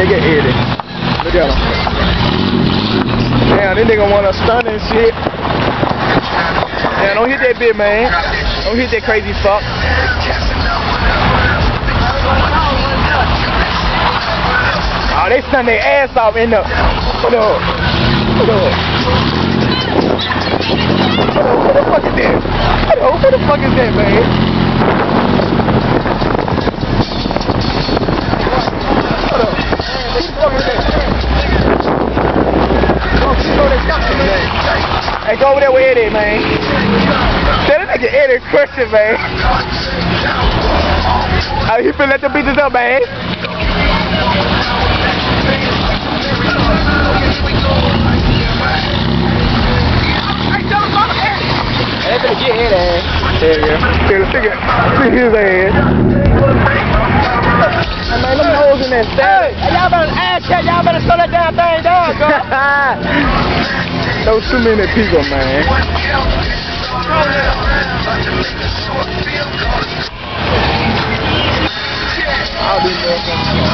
nigga Eddie. Look at him. Damn, this nigga wanna stun and shit. Damn, don't hit that bit, man. Don't hit that crazy fuck. Oh, they stun their ass off in the... Hold up. Hold up. Who the fuck is that? Hold on, who the fuck is that, man? Hold on. Who the fuck is that? Hey, go over there with Eddie, man. Tell that nigga Eddie crushing, man. Oh, he finna let the bitches up, man. They finna get his ass. There you go. Look at his ass. Hey, man, them hoes in that stack. Hey, y'all better ass check. Y'all better slow that damn thing down, girl. Those too many people, man. I'll be there.